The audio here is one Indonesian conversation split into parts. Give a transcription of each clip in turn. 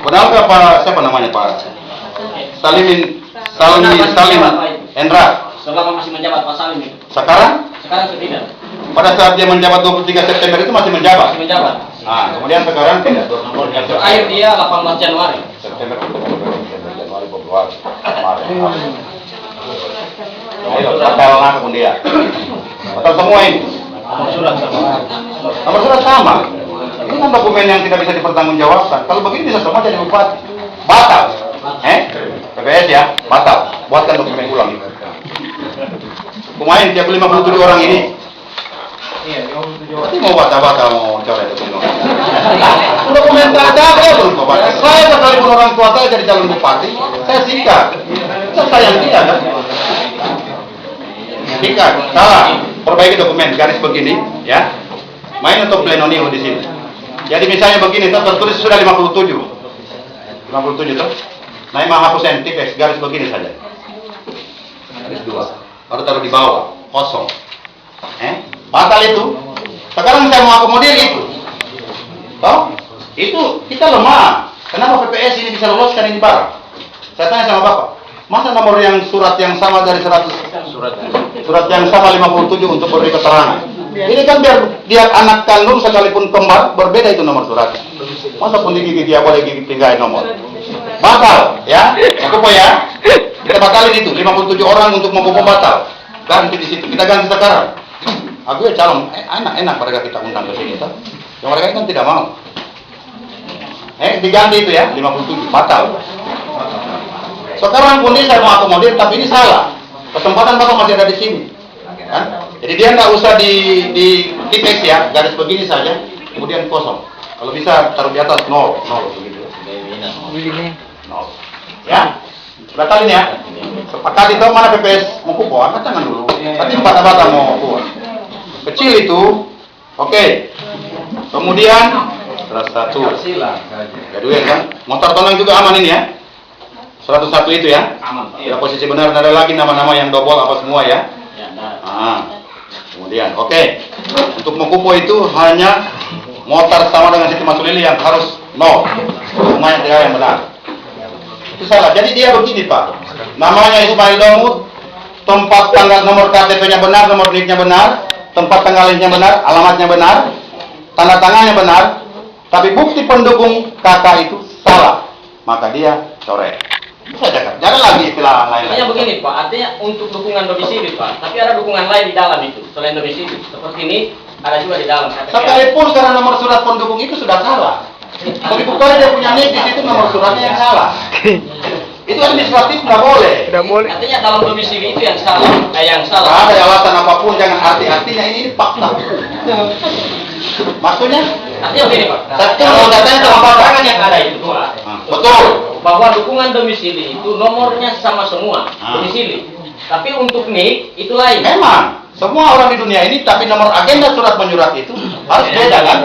Padahal ke Pak siapa namanya Pak Salim Hendra. Selama masih menjabat Pak Salim itu. Sekarang? Sekarang tidak. Pada saat dia menjabat 23 September itu masih menjabat. Masih menjabat. Nah, kemudian sekarang tidak. Terakhir dia 18 Januari. September, Januari, Februari, Maret. Ayo, batalkan kemudian. Batal semua ini. Nomor surat sama. Ini kan dokumen yang tidak bisa dipertanggungjawabkan. Kalau begini bisa semua jadi bupati. Batal. PPS ya, batal. Buatkan dokumen ulang. Pemain tiap 57 orang ini. Berarti mau batal mau coret dokumen. Dokumen tak ada, belum batal. Saya sekalipun orang tua saya jadi calon bupati, saya sikat. Saya sayang dia kan. Sikat, salah. Perbaiki dokumen, garis begini, ya. Main untuk pleno nihil di sini. Jadi misalnya begini, tertulis sudah 57 tuh. Nah, mau hapus tipis, garis begini saja. Garis 2. Baru taruh di bawah, kosong. Batal itu. Sekarang saya mau akomodir itu. Toh? Itu kita lemah. Kenapa PPS ini bisa loloskan ini barang? Saya tanya sama Bapak. Masa nomor yang surat yang sama dari 100 surat yang sama 57 untuk beri keterangan. Ini kan biar dia anak kandung sekalipun kembar berbeda itu nomor suratnya. Masa pun gigi dia boleh gigi tinggalin nomor. Batal, ya. Cukup ya. Kita batalin itu 57 orang untuk membuka batal. Ganti di situ. Kita ganti sekarang. Aku ya calon enak mereka kita undang ke sini toh. Yang mereka kan tidak mau. Diganti itu ya 57 batal. Sekarang pun ini saya mau akomodir tapi ini salah. Kesempatan Bapak masih ada di sini. Kan? Jadi dia nggak usah di teks ya, garis begini saja, kemudian kosong. Kalau bisa taruh di atas 0 begitu. 0. Ya, batalin ya. Sepakat itu mana PPS mau kupo, angkat tangan dulu. Tapi bata-bata mau kupo. Kecil itu, oke. Kemudian terus 1. Kedua kan, motor tonang juga aman ini ya. 101 itu ya. Aman. Ya, posisi benar, ada lagi nama-nama yang double apa semua ya. Kemudian, oke. Untuk mengkupo itu hanya motor sama dengan Siti Masulili yang harus 0. Semuanya tidak yang benar. Itu salah. Jadi dia begini Pak. Namanya Ismail Domut, tempat tanggal nomor KTP-nya benar, nomor NIK-nya benar, tempat tanggal lahirnya benar, alamatnya benar, tanda tangannya benar, tapi bukti pendukung kakak itu salah. Maka dia coret. Jangan lagi istilah lain. Artinya begini Pak, artinya untuk dukungan domisili Pak, tapi ada dukungan lain di dalam itu selain domisili. Seperti ini ada juga di dalam. Sekalipun karena nomor surat pendukung itu sudah salah. Tapi bukan dia punya NIK di situ nomor suratnya yang salah. Itu administratif nggak boleh. Tidak boleh. Artinya dalam domisili itu yang salah, yang salah. Nggak ada alasan apapun, jangan artinya ini fakta. Maksudnya? Artinya begini Pak. Kalau datanya sama pasangan yang ada itu Pak. Betul. Bahwa dukungan domisili itu nomornya sama semua domisili. Tapi untuk NIK itu lain. Memang semua orang di dunia ini, tapi nomor agenda surat menyurat itu harus beda kan?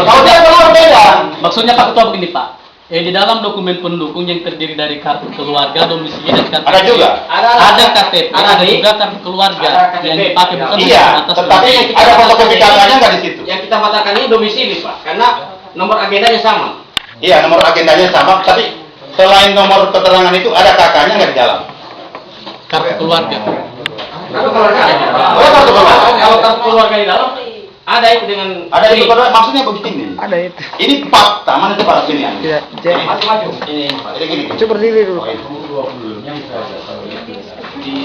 Kalau dia keluar beda. Maksudnya Pak Ketua begini Pak. Di dalam dokumen pendukung yang terdiri dari kartu keluarga, domisili dan KTP. Ada juga. Ada KTP, ada juga kartu keluarga yang dipakai bukan iya, tetapi ada fotokopi kakaknya nggak di situ. Yang kita katakan ini domisili Pak, karena nomor agendanya sama. Iya, nomor agendanya sama, tapi selain nomor keterangan itu ada kakaknya nggak di dalam. Kartu keluarga. Kartu keluarga. Kartu keluarga. Kalau kartu keluarga di dalam ada itu dengan ada itu maksudnya begini. Ada itu. Ini fakta, mana itu Pak sini ya? Tidak. Maju. Ini gini. Coba berdiri dulu. Di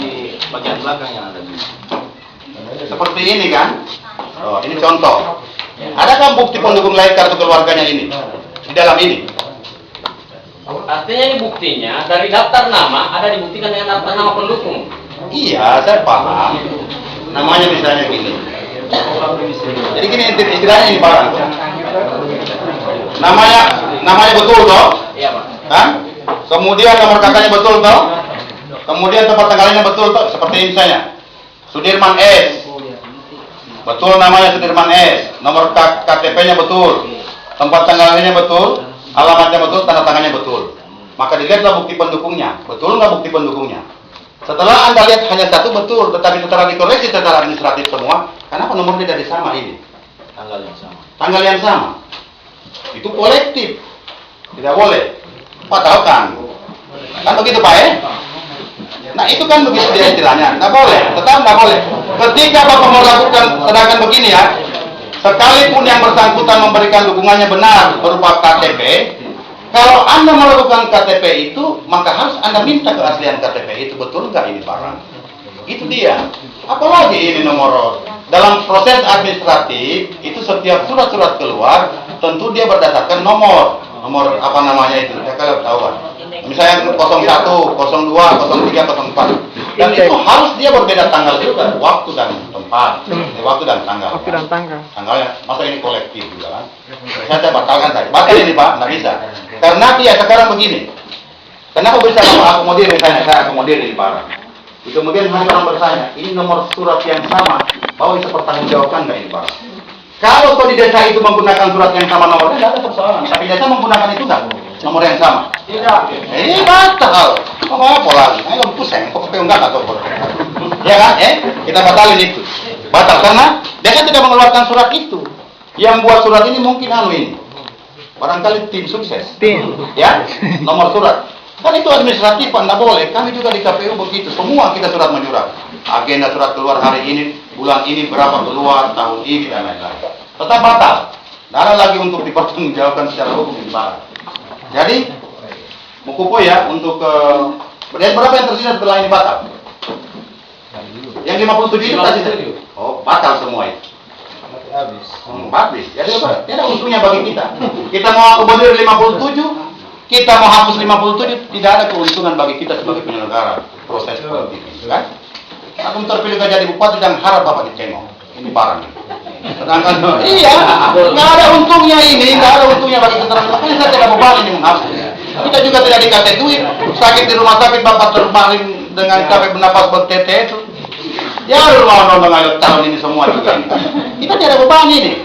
bagian belakang yang ada. Seperti ini kan? Oh, ini contoh. Adakah bukti pendukung lain kartu keluarganya ini? Di dalam ini. Artinya ini buktinya dari daftar nama ada dibuktikan dengan daftar nama pendukung. Iya, saya paham. Namanya misalnya gini. Jadi gini istilahnya ini barang. Namanya betul toh? Iya Pak. Kan? Kemudian nomor kakaknya betul toh? Kemudian tempat tanggalnya betul toh? Seperti ini misalnya. Sudirman S. Betul namanya Sudirman S. Nomor KTP-nya betul. Tempat tanggalnya betul. Alamatnya betul, tanda tangannya betul. Maka dilihatlah bukti pendukungnya. Betul nggak bukti pendukungnya? Setelah Anda lihat hanya satu betul, tetapi setelah dikoreksi secara administratif semua, kenapa nomornya tidak sama ini? Tanggal yang sama. Tanggal yang sama. Itu kolektif. Tidak boleh. Batalkan. Kan begitu Pak ya? Nah itu kan begitu dia istilahnya. Nggak boleh. Tetap nggak boleh. Ketika Bapak melakukan sedangkan begini ya, sekalipun yang bersangkutan memberikan dukungannya benar berupa KTP, kalau Anda melakukan KTP itu, maka harus Anda minta keaslian KTP itu betul nggak ini barang. Itu dia. Apalagi ini nomor dalam proses administratif itu setiap surat-surat keluar tentu dia berdasarkan nomor apa namanya itu. Ya kalau ketahuan. Misalnya 01, 02, 03, 04. Dan itu harus dia berbeda tanggal juga, waktu dan tempat. Waktu dan tanggal. Waktu dan tanggal. Tanggalnya, masa ini kolektif juga kan? Saya batalkan saja. Batal ini Pak, nggak bisa. Karena dia sekarang begini. Kenapa bisa Bapak akomodir misalnya? Saya akomodir ini barang. Kemudian hanya orang bertanya, ini nomor surat yang sama, Bapak bisa pertanggungjawabkan nggak ini barang? Kalau di desa itu menggunakan surat yang sama nomornya, tidak ada persoalan. Tapi desa menggunakan itu nggak? Nomor yang sama? Tidak. Ini batal. Apa lagi? Ayo pusing. Kok enggak atau apa? Ya kan? Kita batalin itu. Batal karena desa tidak mengeluarkan surat itu. Yang buat surat ini mungkin ini. Barangkali tim sukses. Tim. Ya, nomor surat. Kan itu administratif, Pak, nggak boleh. Kami juga di KPU begitu. Semua kita surat menyurat. Agenda surat keluar hari ini, bulan ini berapa keluar, tahun ini dan lain-lain. Tetap batal. Tidak ada lagi untuk dipertanggungjawabkan secara hukum di mana. Jadi, Mukupo ya untuk dan berapa yang tersisa setelah ini batal? Yang 57 itu tadi. Oh, batal semua itu. Habis. Jadi tidak ada untungnya bagi kita. Kita mau akomodir 57, kita mau hapus 57, tidak ada keuntungan bagi kita sebagai penyelenggara proses politik ini, kan? Aku terpilih jadi bupati dan harap Bapak dicengok. Ini barang. Sedangkan iya, nggak ada untungnya ini, nggak ada untungnya bagi kita. Makanya saya tidak mau ini menghapus. Kita juga tidak dikasih duit. Sakit di rumah sakit Bapak terbaring dengan capek bernapas bertete itu. Ya rumah nonton ayo tahun ini semua juga. Kita tidak beban ini.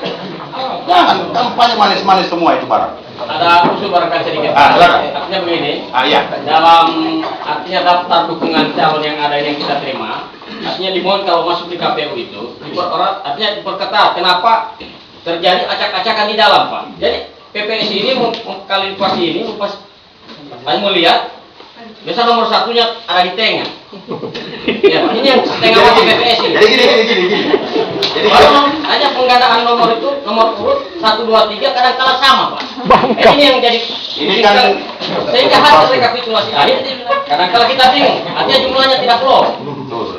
Jangan kampanye manis-manis semua itu barang. Ada usul barangkali sedikit. Silakan. Artinya begini. Iya. Dalam artinya daftar dukungan calon yang ada yang kita terima, artinya dimohon kalau masuk di KPU itu, artinya diperketat. Kenapa terjadi acak-acakan di dalam, Pak? Jadi PPS ini mengkalibrasi ini pas mau lihat, biasa nomor satunya ada di tengah. Ya, ini yang tengah masuk PPS ini. Jadi gini. Jadi kalau hanya penggandaan nomor itu, nomor urut 1, 2, 3 kadang-kala sama, Pak. Ini yang jadi ini kan sehingga hasil rekapitulasi akhir kadang-kala kita bingung, artinya jumlahnya tidak keluar.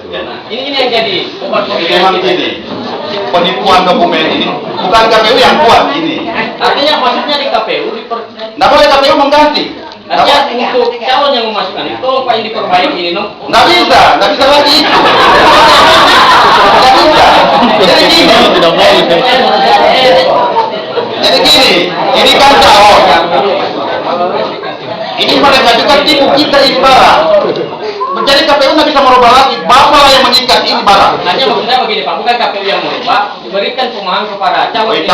Nah, ini yang jadi obat memang gini. Penipuan dokumen ini bukan KPU yang buat ini. Artinya maksudnya di KPU Nggak boleh KPU mengganti. artinya untuk calon yang memasukkan itu tolong Pak yang diperbaiki ini. Nggak bisa lagi itu. Nggak bisa. Jadi gini. Jadi gini, ini kan calon. Ini mereka juga tipu kita ini barang. Menjadi KPU nggak bisa merubah lagi. Bapak yang mengikat ini barang. Hanya maksudnya begini Pak, bukan KPU yang merubah, diberikan pemahaman kepada calon ini.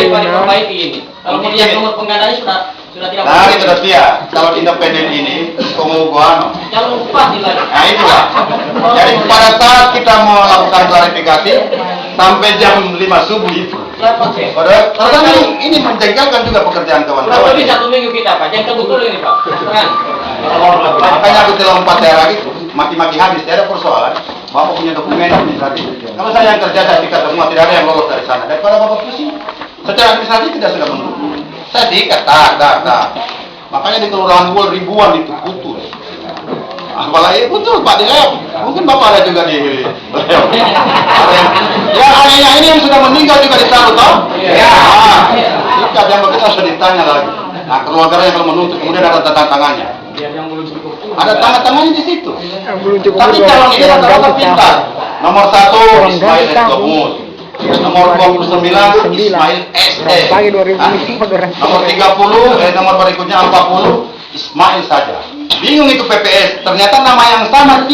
Diperbaiki ini. Kalau melihat nomor penggandanya sudah tidak. Nah itu sudah dia. Calon independen ini penguguhan. Calon bupati lagi. Nah itulah. Jadi pada saat kita mau melakukan klarifikasi sampai jam 5 subuh itu. Karena ini menjengkelkan juga pekerjaan kawan-kawan. Lebih 1 minggu kita Pak, yang betul ini Pak. Kan? Makanya aku telah 4 daerah itu maki-maki habis, tidak ada persoalan. Bapak punya dokumen administratif. Kalau saya yang kerja saya sikat semua, tidak ada yang lolos dari sana. Daripada Bapak pusing, secara administratif tidak sudah mendukung. Saya sikat, tak. Makanya di Kelurahan Buol ribuan itu putus. Apalagi betul Pak di Leong. Mungkin Bapak ada juga di Leong. Ya anehnya ini yang sudah meninggal juga ditaruh toh? Ya. Sikat yang begitu harus ditanya lagi. Nah keluarga yang kalau menuntut kemudian ada tanda tangannya. Ada tanda tangannya di situ. Tapi calon ini rata-rata pintar. Nomor 1 Ismail S. Gomus. Nomor 29 Ismail SD. Nomor 30 nomor berikutnya 40 Ismail saja. Bingung itu PPS. Ternyata nama yang sama 3.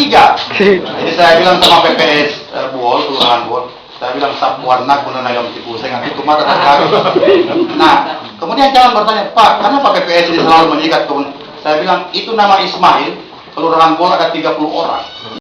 Jadi saya bilang sama PPS Buol, Kelurahan Buol. Saya bilang Sapwarna guna nayam tipu saya nggak itu mata terkait. Nah, kemudian calon bertanya, Pak, kenapa PPS ini selalu menyikat? Saya bilang itu nama Ismail, Kelurahan Buol ada 30 orang.